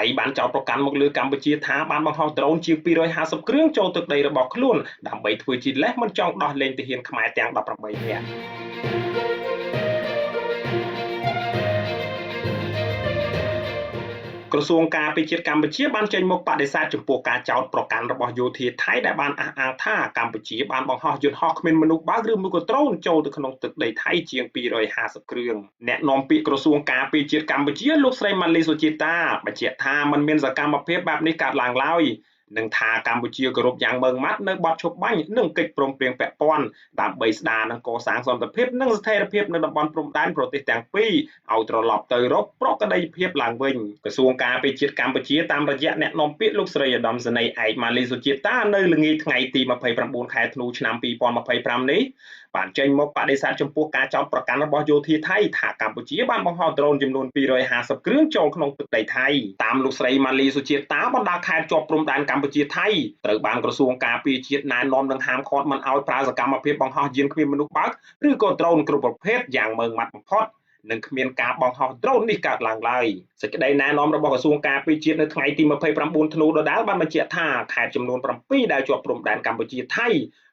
យបានចោទប្រកាន់មកលើកម្ពុជាថាបានបង្ហោះដ្រូនជាង250គ្រឿងចូលទឹកដីរបស់ខ្លួនដើម្បីធ្វើជាលេសមិនចង់ដោះលែងទាហានខ្មែរទាំង18នាក់ក្រសួងការពារជាតិកម្ពុជាបានចេញមុខបដិសេធចំពោះការចោទប្រកាន់របស់យោធាថៃដែលបានអះអាងថាកម្ពុជាបានបង្ហោះយន្តហោះគ្មានមនុស្សបើកឬមួយក៏ដ្រូនចូលទៅក្នុងទឹកដីថៃជាង250គ្រឿងអ្នកនាំពាក្យក្រសួងការពារជាតិកម្ពុជាលោកស្រីម៉ាលីសុជាតាបញ្ជាក់ថាมันមានសកម្មភាពបែបនេះកើតឡើងឡើយនឹងថាកម្ពុជាគោរពយ៉ាងម៉ឺងម៉ាត់នៅបទឈប់បាញ់និងកិច្ចព្រមព្រៀងពាក់ព័ន្ធដើម្បីស្ដារនិងកសាងសន្តិភាពនិងស្ថិរភាពនៅតំបន់ព្រំដែនប្រទេសទាំងពីរឲ្យត្រឡប់ទៅរកប្រក្រតីភាពឡើងវិញក្រសួងការពារជាតិកម្ពុជាតាមរយៈអ្នកនាំពាក្យលោកស្រីឧត្តមសេនីយ៍ឯកម៉ាលីសុជាតានៅល្ងាចថ្ងៃទី29ខែធ្នូឆ្នាំ2025នេះបានចេញមកបដិសេធចំពោះការចោទប្រកាន់របស់យោធាថៃថាកម្ពុជាបានបង្ហោះដ្រូនចំនួន250គ្រឿងចូលក្នុងទឹកដីថៃតាមលោកស្រីម៉ាលីសុជាតាបណ្ដាខេត្តជាប់ព្រំដែនកម្ពុជាថៃត្រូវបានក្រសួងការពារជាតិណែនាំនិងហាមឃាត់មិនឲ្យប្រើសកម្មភាពបង្ហោះយានគ្មានមនុស្សបើកឬក៏ដ្រូនគ្រប់ប្រភេទយ៉ាងម៉ឺងម៉ាត់បំផុតនឹងគ្មានការបង្ហោះដ្រូននេះកើតឡើងឡើយសេចក្តីណែនាំរបស់ក្រសួងការពារជាតិនៅថ្ងៃទី29ធ្នូដដែលបានបញ្ជាក់ថាខេត្តចំនួន7ដែលជាប់ព្រំដែនកម្ពុជាថៃ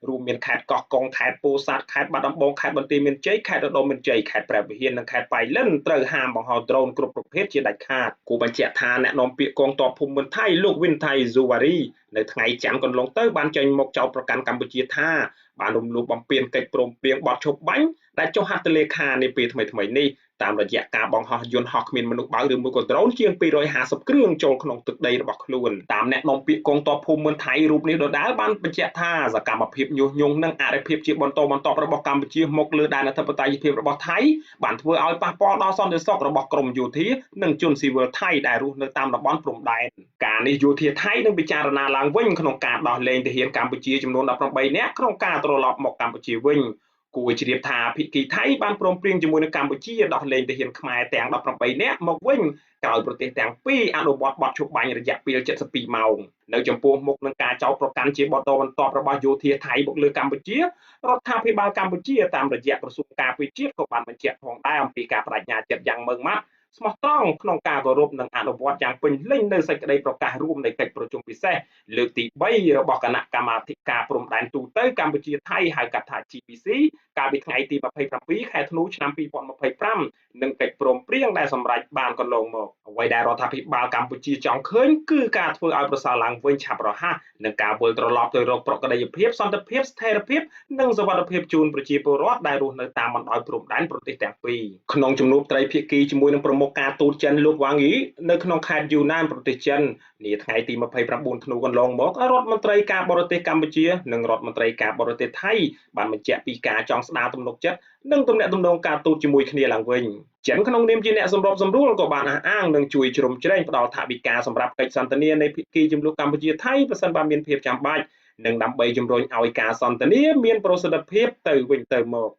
រួមមានខេត្តកោះកុងខេត្តពោធិ៍សាត់ខេត្តបាត់ដំបងខេត្តបន្ទាយមានជ័យខេត្តរតនមានជ័យខេត្តព្រះវិហារនិងខេត្តប៉ៃលិនត្រូវហាមបង្ហោះដ្រូនគ្រប់ប្រភេទជាដាច់ខាតគូបញ្ជាក់ថាអ្នកនាំពាក្យកងទ័ពភូមិន្ទថៃលោកវិនថៃស៊ូវ៉ារីនៅថ្ងៃច័ន្ទកន្លងទៅបានចេញមកចោទប្រកាន់កម្ពុជាថាបានរំលោភបំពានកិច្ចព្រមព្រៀងបទឈប់បាញ់ដែលចុះហត្ថលេខានាពេលថ្មីៗនេះតាមរយៈការបង្ហោះយន្តហោះគ្មានមនុស្សបើកឬមួយក៏ដ្រូនជាង250គ្រឿងចូលក្នុងទឹកដីរបស់ខ្លួនតាមអ្នកនាំពាក្យកងទ័ពភូមិន្ទថៃរូបនេះដដែលបានបញ្ជាក់ថាសកម្មភាពញុះញង់និងអរិភាពជាបន្តបន្ទាប់របស់កម្ពុជាមកលើដែនអធិបតេយ្យភាពរបស់ថៃបានធ្វើឲ្យប៉ះពាល់ដល់សន្តិសុខរបស់ក្រមយោធានិងជនស៊ីវិលថៃដែលរស់នៅតាមតំបន់ព្រំដែនការនេះយោធាថៃនឹងពិចារណាឡើងវិញក្នុងការដោះលែងទាហានកម្ពុជាចំនួន18នាក់ក្នុងការត្រឡប់មកកម្ពុជាវិញគួរជ្រាបថាភិក្ខីថៃបានព្រមព្រៀងជាមួយនឹងកម្ពុជាដោះលែងទាហានខ្មែរទាំង18នាក់មកវិញក្រោយប្រទេសទាំងពីរអនុវត្តបទឈប់បាញ់រយៈពេល72ម៉ោងនៅចំពោះមុខនឹងការចោទប្រកាន់ជាបន្តបន្ទាប់របស់យោធាថៃមកលើកម្ពុជារដ្ឋាភិបាលកម្ពុជាតាមរយៈក្រសួងការពារជាតិក៏បានបញ្ជាក់ផងដែរអំពីការបដិញ្ញាចិត្តយ៉ាងម៉ឺងម៉ាត់ស្មោះត្រង់ក្នុងការគោរពនិងអនុវត្តយ៉ាងពេញលេញនៅសេចក្តីប្រកាសរួមនៃកិច្ចប្រជុំពិសេសលើកទី3របស់គណៈកម្មាធិការព្រំដែនទូទៅកម្ពុជាថៃហៅកាត់ថា GPC កាលពីថ្ងៃទី27ខែធ្នូឆ្នាំ2025និងកិច្ចព្រមព្រៀងដែលសម្រេចបានកន្លងមកអ្វីដែលរដ្ឋាភិបាលកម្ពុជាចង់ឃើញគឺការធ្វើឲ្យប្រសើរឡើងវិញឆាប់រហ័សនិងការវិលត្រឡប់ទៅរកប្រក្រតីភាពសន្តិភាពស្ថិរភាពនិងសុវត្ថិភាពជូនប្រជាពលរដ្ឋដែលរស់នៅតាមបណ្ដោយព្រំដែនប្រទេសទាំងពីរក្នុងជំនួបត្រីភាគីជាមួយនឹងប្រមុខការទូតចិនលោកវ៉ាងយីនៅក្នុងខេត្តយូណានប្រទេសចិននាថ្ងៃទី29ធ្នូកន្លងមករដ្ឋមន្ត្រីការបរទេសកម្ពុជានិងរដ្ឋមន្ត្រីការបរទេសថៃបានបញ្ជាក់ពីការចង់ស្ដារទំនុកចិត្តនិងទំនាក់ទំនងការទូតជាមួយគ្នាឡើងវិញចិនក្នុងនាមជាអ្នកសម្របសម្រួលក៏បានអះអាងនឹងជួយជ្រោមជ្រែងផ្ដល់ថវិកាសម្រាប់កិច្ចសន្ទនានៃភាគីចំនួនកម្ពុជាថៃប្រសិនបើមានភាពចាំបាច់និងដើម្បីជំរុញឲ្យការសន្ទនាមានប្រសិទ្ធភាពទៅវិញទៅមក